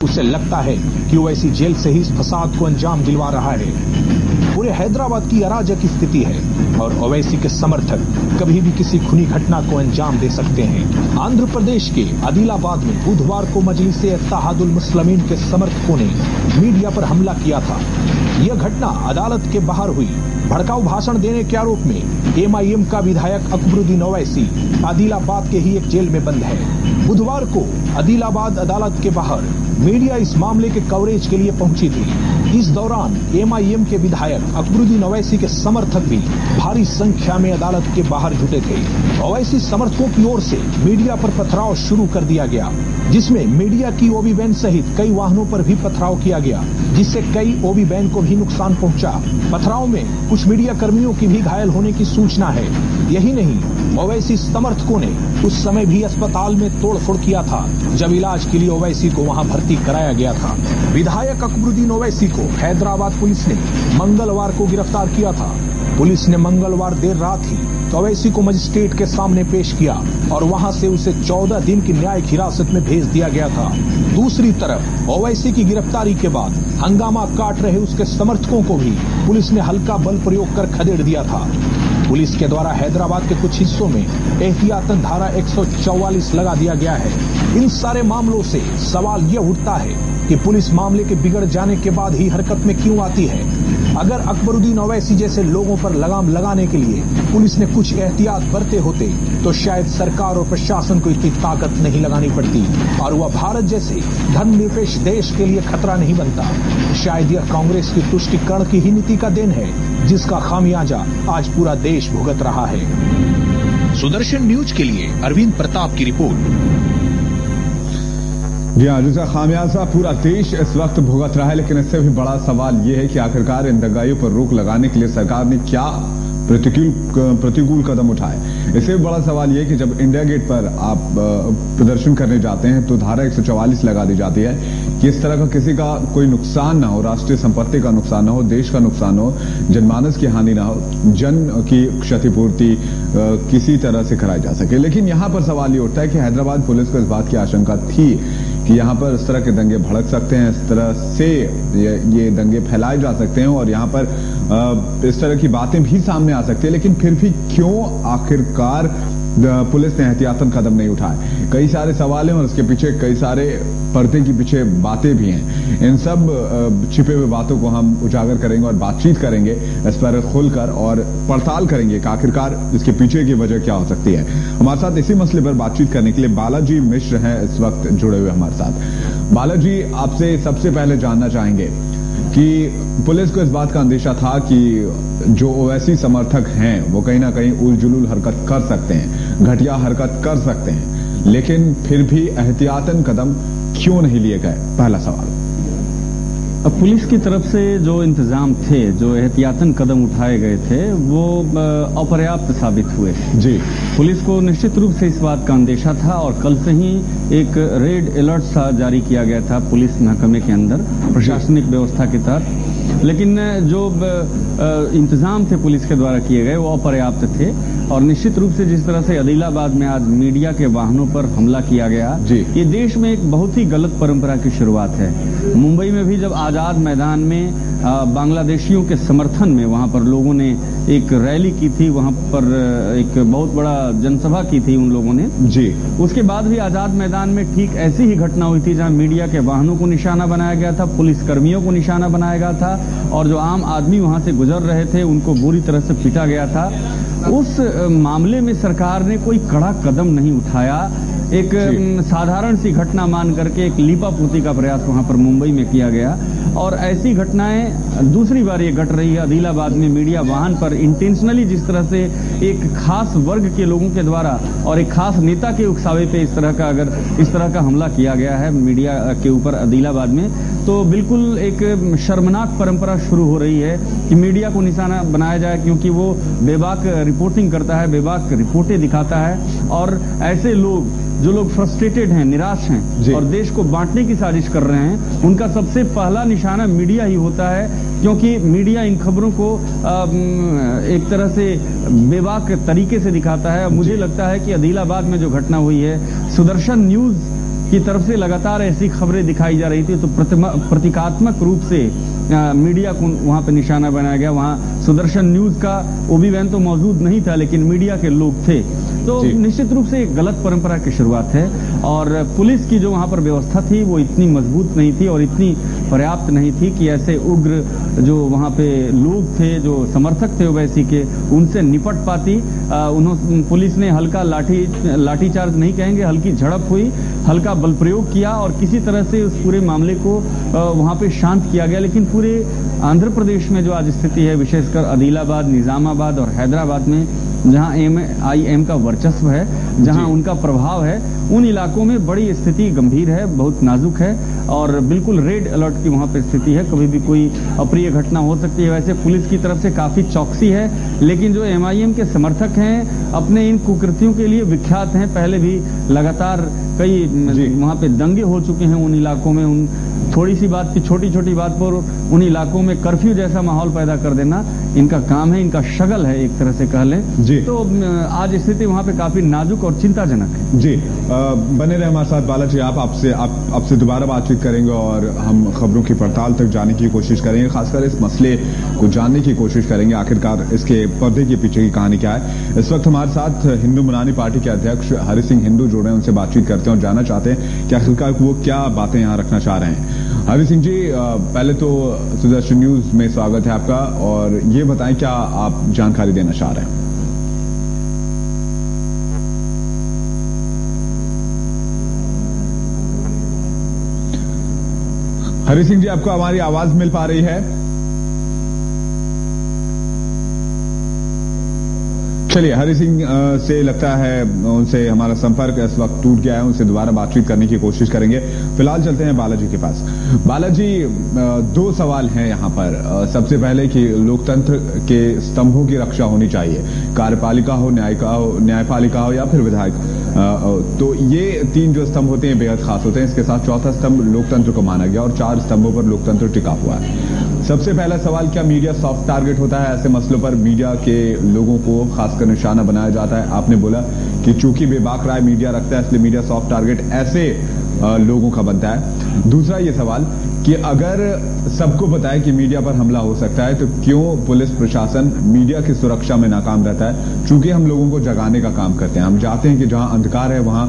उसे लगता है कि ओवैसी जेल से ही इस फसाद को अंजाम दिलवा रहा है। पूरे हैदराबाद की अराजक स्थिति है और ओवैसी के समर्थक कभी भी किसी खूनी घटना को अंजाम दे सकते हैं। आंध्र प्रदेश के आदिलाबाद में बुधवार को मजलिस-ए-इत्तेहादुल मुस्लिमीन के समर्थकों ने मीडिया पर हमला किया था। यह घटना अदालत के बाहर हुई। भड़काऊ भाषण देने के आरोप में एमआईएम का विधायक अकबरुद्दीन ओवैसी आदिलाबाद के ही एक जेल में बंद है। बुधवार को आदिलाबाद अदालत के बाहर मीडिया इस मामले के कवरेज के लिए पहुंची थी। इस दौरान एमआईएम के विधायक अकबरुद्दीन ओवैसी के समर्थक भी भारी संख्या में अदालत के बाहर जुटे थे। ओवैसी समर्थकों की ओर से मीडिया पर पथराव शुरू कर दिया गया, जिसमें मीडिया की ओबी वैन सहित कई वाहनों पर भी पथराव किया गया, जिससे कई ओबी वैन को भी नुकसान पहुंचा। पथराव में कुछ मीडिया कर्मियों की भी घायल होने की सूचना है। यही नहीं, ओवैसी समर्थकों ने उस समय भी अस्पताल में तोड़फोड़ किया था, जब इलाज के लिए ओवैसी को वहां भर्ती कराया गया था। विधायक अकबरुद्दीन ओवैसी को हैदराबाद पुलिस ने मंगलवार को गिरफ्तार किया था। पुलिस ने मंगलवार देर रात ही ओवैसी को मजिस्ट्रेट के सामने पेश किया और वहां से उसे 14 दिन की न्यायिक हिरासत में भेज दिया गया था। दूसरी तरफ ओवैसी की गिरफ्तारी के बाद हंगामा काट रहे उसके समर्थकों को भी पुलिस ने हल्का बल प्रयोग कर खदेड़ दिया था। पुलिस के द्वारा हैदराबाद के कुछ हिस्सों में एहतियातन धारा 144 लगा दिया गया है। इन सारे मामलों से सवाल यह उठता है कि पुलिस मामले के बिगड़ जाने के बाद ही हरकत में क्यों आती है। अगर अकबरुद्दीन ओवैसी जैसे लोगों पर लगाम लगाने के लिए पुलिस ने कुछ एहतियात बरते होते तो शायद सरकार और प्रशासन को इतनी ताकत नहीं लगानी पड़ती और वह भारत जैसे धर्मनिरपेक्ष देश के लिए खतरा नहीं बनता। शायद यह कांग्रेस की तुष्टीकरण की ही नीति का देन है, जिसका खामियाजा आज पूरा देश भुगत रहा है। सुदर्शन न्यूज के लिए अरविंद प्रताप की रिपोर्ट। जी हाँ, जिसका खामियाजा पूरा देश इस वक्त भुगत रहा है। लेकिन इससे भी बड़ा सवाल यह है कि आखिरकार इन दंगाइयों पर रोक लगाने के लिए सरकार ने क्या प्रतिकूल कदम उठाए। इससे भी बड़ा सवाल यह है कि जब इंडिया गेट पर आप प्रदर्शन करने जाते हैं तो धारा 144 लगा दी जाती है कि इस तरह का किसी का कोई नुकसान ना हो, राष्ट्रीय संपत्ति का नुकसान ना हो, देश का नुकसान हो, जनमानस की हानि ना हो, जन की क्षतिपूर्ति किसी तरह से कराई जा सके। लेकिन यहां पर सवाल ये उठता है कि हैदराबाद पुलिस को इस बात की आशंका थी कि यहां पर इस तरह के दंगे भड़क सकते हैं, इस तरह से ये दंगे फैलाए जा सकते हैं और यहां पर इस तरह की बातें भी सामने आ सकती है। लेकिन फिर भी क्यों आखिरकार पुलिस ने एहतियातन कदम नहीं उठाए? कई सारे सवाल हैं और इसके पीछे कई सारे पर्दे के पीछे बातें भी हैं। इन सब छिपे हुए बातों को हम उजागर करेंगे और बातचीत करेंगे इस पर खुलकर और पड़ताल करेंगे कि आखिरकार इसके पीछे की वजह क्या हो सकती है। हमारे साथ इसी मसले पर बातचीत करने के लिए बालाजी मिश्र हैं इस वक्त जुड़े हुए हमारे साथ। बालाजी, आपसे सबसे पहले जानना चाहेंगे कि पुलिस को इस बात का अंदेशा था कि जो ओवैसी समर्थक हैं वो कहीं ना कहीं उलझुल हरकत कर सकते हैं, घटिया हरकत कर सकते हैं, लेकिन फिर भी एहतियातन कदम क्यों नहीं लिए गए? पहला सवाल। अब पुलिस की तरफ से जो इंतजाम थे, जो एहतियातन कदम उठाए गए थे, वो अपर्याप्त साबित हुए। जी, पुलिस को निश्चित रूप से इस बात का अंदेशा था और कल से ही एक रेड अलर्ट सा जारी किया गया था पुलिस महकमे के अंदर प्रशासनिक व्यवस्था के तहत। लेकिन जो इंतजाम थे पुलिस के द्वारा किए गए वो अपर्याप्त थे और निश्चित रूप से जिस तरह से आदिलाबाद में आज मीडिया के वाहनों पर हमला किया गया, ये देश में एक बहुत ही गलत परंपरा की शुरुआत है। मुंबई में भी जब आजाद मैदान में बांग्लादेशियों के समर्थन में वहां पर लोगों ने एक रैली की थी, वहां पर एक बहुत बड़ा जनसभा की थी उन लोगों ने जी। उसके बाद भी आजाद मैदान में ठीक ऐसी ही घटना हुई थी जहां मीडिया के वाहनों को निशाना बनाया गया था, पुलिस कर्मियों को निशाना बनाया गया था और जो आम आदमी वहां से गुजर रहे थे उनको बुरी तरह से पीटा गया था। उस मामले में सरकार ने कोई कड़ा कदम नहीं उठाया। एक साधारण सी घटना मान करके एक लीपापोती का प्रयास वहां पर मुंबई में किया गया और ऐसी घटनाएं दूसरी बार ये घट रही है आदिलाबाद में। मीडिया वाहन पर इंटेंशनली जिस तरह से एक खास वर्ग के लोगों के द्वारा और एक खास नेता के उकसावे पे इस तरह का हमला किया गया है मीडिया के ऊपर आदिलाबाद में, तो बिल्कुल एक शर्मनाक परंपरा शुरू हो रही है कि मीडिया को निशाना बनाया जाए क्योंकि वो बेबाक रिपोर्टिंग करता है, बेबाक रिपोर्टें दिखाता है और ऐसे लोग जो लोग फ्रस्ट्रेटेड हैं, निराश हैं और देश को बांटने की साजिश कर रहे हैं, उनका सबसे पहला निशाना मीडिया ही होता है क्योंकि मीडिया इन खबरों को एक तरह से बेबाक तरीके से दिखाता है। मुझे लगता है कि आदिलाबाद में जो घटना हुई है, सुदर्शन न्यूज की तरफ से लगातार ऐसी खबरें दिखाई जा रही थी, तो प्रतीकात्मक रूप से मीडिया को वहां पे निशाना बनाया गया। वहां सुदर्शन न्यूज का ओबी वैन तो मौजूद नहीं था, लेकिन मीडिया के लोग थे। तो निश्चित रूप से एक गलत परंपरा की शुरुआत है, और पुलिस की जो वहां पर व्यवस्था थी वो इतनी मजबूत नहीं थी और इतनी पर्याप्त नहीं थी कि ऐसे उग्र जो वहां पे लोग थे, जो समर्थक थे ओवैसी के, उनसे निपट पाती। पुलिस ने हल्का लाठीचार्ज नहीं कहेंगे, हल्की झड़प हुई, हल्का बल प्रयोग किया और किसी तरह से उस पूरे मामले को वहां पे शांत किया गया। लेकिन पूरे आंध्र प्रदेश में जो आज स्थिति है, विशेषकर आदिलाबाद, निजामाबाद और हैदराबाद में, जहां MIM का वर्चस्व है, जहां उनका प्रभाव है, उन इलाकों में बड़ी स्थिति गंभीर है, बहुत नाजुक है और बिल्कुल रेड अलर्ट की वहां पर स्थिति है। कभी भी कोई अप्रिय घटना हो सकती है। वैसे पुलिस की तरफ से काफी चौकसी है, लेकिन जो MIM के समर्थक हैं अपने इन कुकृतियों के लिए विख्यात हैं। पहले भी लगातार कई वहां पे दंगे हो चुके हैं उन इलाकों में। उन थोड़ी सी बात की, छोटी छोटी बात पर उन इलाकों में कर्फ्यू जैसा माहौल पैदा कर देना इनका काम है, इनका शगल है एक तरह से कह लें। तो आज स्थिति वहां पे काफी नाजुक और चिंताजनक है। जी, बने रहे हमारे साथ बालाजी। आपसे दोबारा बातचीत करेंगे और हम खबरों की पड़ताल तक जाने की कोशिश करेंगे, खासकर इस मसले को जानने की कोशिश करेंगे आखिरकार इसके पर्दे के पीछे की कहानी क्या है। इस वक्त हमारे साथ हिंदू मुनानी पार्टी के अध्यक्ष हरि सिंह हिंदू जुड़े हैं, उनसे बातचीत करते हैं और जानना चाहते हैं कि आखिरकार वो क्या बातें यहाँ रखना चाह रहे हैं। हरि सिंह जी, पहले तो सुदर्शन न्यूज में स्वागत है आपका, और ये बताएं क्या आप जानकारी देना चाह रहे हैं। हरि सिंह जी, आपको हमारी आवाज मिल पा रही है? चलिए, हरि सिंह से लगता है उनसे हमारा संपर्क इस वक्त टूट गया है, उनसे दोबारा बातचीत करने की कोशिश करेंगे। फिलहाल चलते हैं बालाजी के पास। बालाजी, दो सवाल हैं यहाँ पर। सबसे पहले कि लोकतंत्र के स्तंभों की रक्षा होनी चाहिए, कार्यपालिका हो, न्यायपालिका हो या फिर विधायक। तो ये तीन जो स्तंभ होते हैं बेहद खास होते हैं। इसके साथ चौथा स्तंभ लोकतंत्र को माना गया और 4 स्तंभों पर लोकतंत्र टिका हुआ है। सबसे पहला सवाल, क्या मीडिया सॉफ्ट टारगेट होता है? ऐसे मसलों पर मीडिया के लोगों को खासकर निशाना बनाया जाता है। आपने बोला कि चूंकि बेबाक राय मीडिया रखता है इसलिए मीडिया सॉफ्ट टारगेट ऐसे लोगों का बनता है। दूसरा ये सवाल कि अगर सबको पता है कि मीडिया पर हमला हो सकता है तो क्यों पुलिस प्रशासन मीडिया की सुरक्षा में नाकाम रहता है? चूंकि हम लोगों को जगाने का काम करते हैं, हम चाहते हैं कि जहां अंधकार है वहां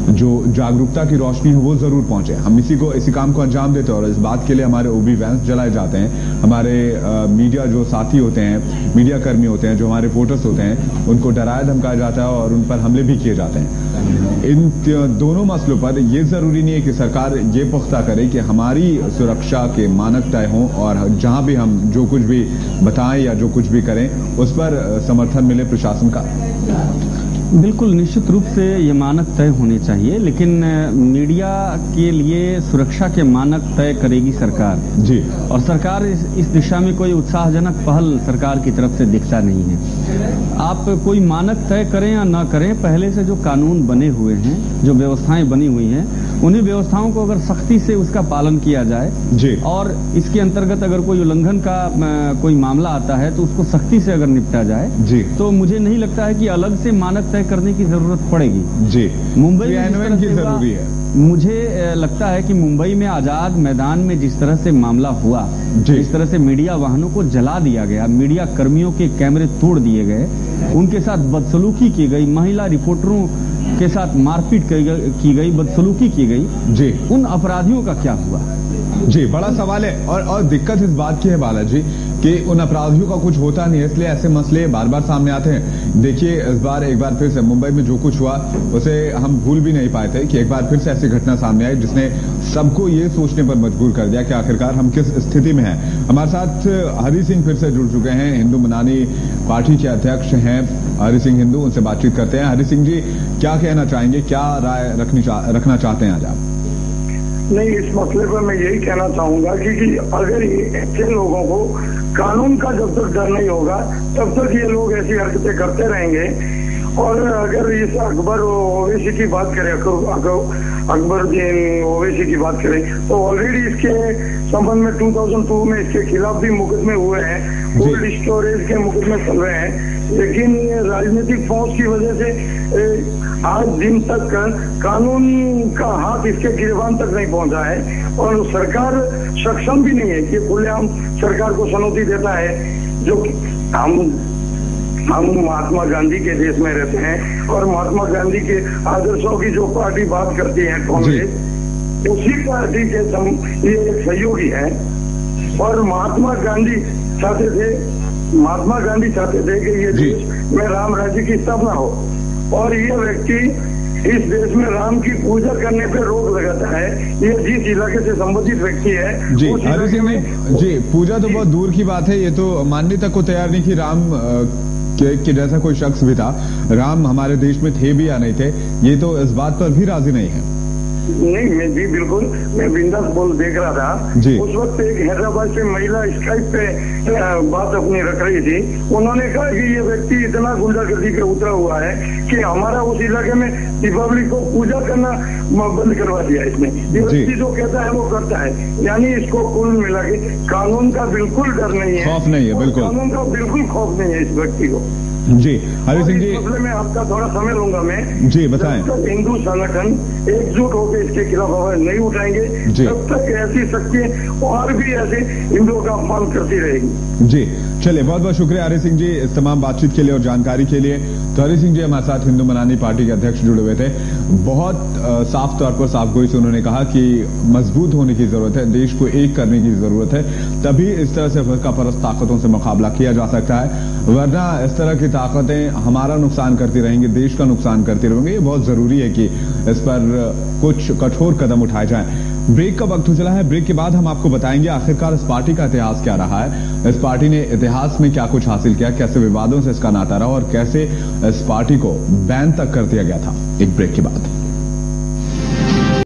जो जागरूकता की रोशनी है वो जरूर पहुंचे। हम इसी काम को अंजाम देते हैं और इस बात के लिए हमारे ओबी वैन्स जलाए जाते हैं। हमारे मीडिया जो साथी होते हैं, मीडिया कर्मी होते हैं, जो हमारे रिपोर्टर्स होते हैं, उनको डराया धमकाया जाता है और उन पर हमले भी किए जाते हैं। इन दोनों मसलों पर यह जरूरी नहीं है कि सरकार ये पुख्ता करे कि हमारी सुरक्षा के मानक तय हों और जहां भी हम जो कुछ भी बताएं या जो कुछ भी करें उस पर समर्थन मिले प्रशासन का। बिल्कुल, निश्चित रूप से ये मानक तय होने चाहिए, लेकिन मीडिया के लिए सुरक्षा के मानक तय करेगी सरकार जी, और सरकार इस दिशा में कोई उत्साहजनक पहल सरकार की तरफ से दिखता नहीं है। आप कोई मानक तय करें या ना करें, पहले से जो कानून बने हुए हैं, जो व्यवस्थाएं बनी हुई हैं, उन्हीं व्यवस्थाओं को अगर सख्ती से उसका पालन किया जाए जी, और इसके अंतर्गत अगर कोई उल्लंघन का कोई मामला आता है तो उसको सख्ती से अगर निपटा जाए जी, तो मुझे नहीं लगता है कि अलग से मानक तय करने की जरूरत पड़ेगी जी। मुंबई में की जरूरी है। मुझे लगता है कि मुंबई में आजाद मैदान में जिस तरह से मामला हुआ, जिस तरह से मीडिया वाहनों को जला दिया गया, मीडिया कर्मियों के कैमरे तोड़ दिए गए, उनके साथ बदसलूकी की गई, महिला रिपोर्टरों के साथ मारपीट की गई, बदसलूकी की गई जी, उन अपराधियों का क्या हुआ? जी, बड़ा सवाल है। और दिक्कत इस बात की है बालाजी कि उन अपराधियों का कुछ होता नहीं है, इसलिए ऐसे मसले बार बार सामने आते हैं। देखिए, इस बार एक बार फिर से मुंबई में जो कुछ हुआ उसे हम भूल भी नहीं पाए थे कि एक बार फिर से ऐसी घटना सामने आई जिसने सबको ये सोचने पर मजबूर कर दिया कि आखिरकार हम किस स्थिति में हैं। हमारे साथ हरि सिंह फिर से जुड़ चुके हैं, हिंदू मुनानी पार्टी के अध्यक्ष हैं हरि सिंह हिंदू, उनसे बातचीत करते हैं। हरि सिंह जी, क्या कहना चाहेंगे, क्या राय रखना चाहते हैं आज आप? नहीं, इस मसले पर मैं यही कहना चाहूंगा कि अगर ऐसे लोगों को कानून का जब तक डर नहीं होगा तब तक ये लोग ऐसी हरकतें करते रहेंगे। और अगर इस अकबर ओवैसी की बात करें, अकबरुद्दीन ओवैसी की बात करें तो ऑलरेडी इसके संबंध में 2002 में इसके खिलाफ भी मुकदमे हुए हैं, कोल्ड स्टोरेज के मुकदमे चल रहे हैं। लेकिन राजनीतिक पहुंच की वजह से आज दिन तक कानून का हाथ इसके गिरबान तक नहीं पहुंचा है और सरकार सक्षम भी नहीं है कि खुलेआम सरकार को चुनौती देता है। जो हम महात्मा गांधी के देश में रहते हैं और महात्मा गांधी के आदर्शों की जो पार्टी बात करती है कांग्रेस, उसी पार्टी के ये एक सहयोगी है। और महात्मा गांधी चाहते थे कि ये देश में राम राज्य की स्थापना हो और ये व्यक्ति इस देश में राम की पूजा करने पे रोक लगाता है। ये जिस इलाके से संबंधित व्यक्ति है जी हरि सिंह जी, पूजा तो बहुत दूर की बात है, ये तो मानने तक को तैयार नहीं कि राम कि जैसा कोई शख्स भी था, राम हमारे देश में थे भी या नहीं थे, ये तो इस बात पर भी राजी नहीं है। नहीं, मैं जी बिल्कुल, मैं बिंदास देख रहा था जी। उस वक्त एक हैदराबाद से महिला स्काइप पे बात अपनी रख रही थी। उन्होंने कहा कि ये व्यक्ति इतना गुंडागर्दी पे उतरा हुआ है कि हमारा उस इलाके में दीपावली को पूजा करना बंद करवा दिया इसने। ये व्यक्ति जो कहता है वो करता है, यानी इसको कुल मिला के कानून का बिल्कुल डर नहीं है, खौफ नहीं है, बिल्कुल कानून का बिल्कुल खौफ नहीं है इस व्यक्ति को। जी हरि सिंह जी, मसले में आपका थोड़ा समय लूंगा मैं जी, बताएं। जब तक हिंदू संगठन एकजुट होकर इसके खिलाफ आवाज नहीं उठाएंगे तब तक ऐसी शक्तियां और भी ऐसे हिंदुओं का अपमान करती रहेगी। जी चलिए, बहुत बहुत शुक्रिया हरि सिंह जी इस तमाम बातचीत के लिए और जानकारी के लिए। तो हरि सिंह जी हमारे साथ हिंदू मनानी पार्टी के अध्यक्ष जुड़े हुए थे। बहुत साफ तौर पर साफ गोई से उन्होंने कहा कि मजबूत होने की जरूरत है, देश को एक करने की जरूरत है, तभी इस तरह से फिरकापरस्त ताकतों से मुकाबला किया जा सकता है, वरना इस तरह की ताकतें हमारा नुकसान करती रहेंगी, देश का नुकसान करती रहेंगी। ये बहुत जरूरी है कि इस पर कुछ कठोर कदम उठाए जाएं। ब्रेक का वक्त हो चला है, ब्रेक के बाद हम आपको बताएंगे आखिरकार इस पार्टी का इतिहास क्या रहा है, इस पार्टी ने इतिहास में क्या कुछ हासिल किया, कैसे विवादों से इसका नाता रहा और कैसे इस पार्टी को बैन तक कर दिया गया था। एक ब्रेक के बाद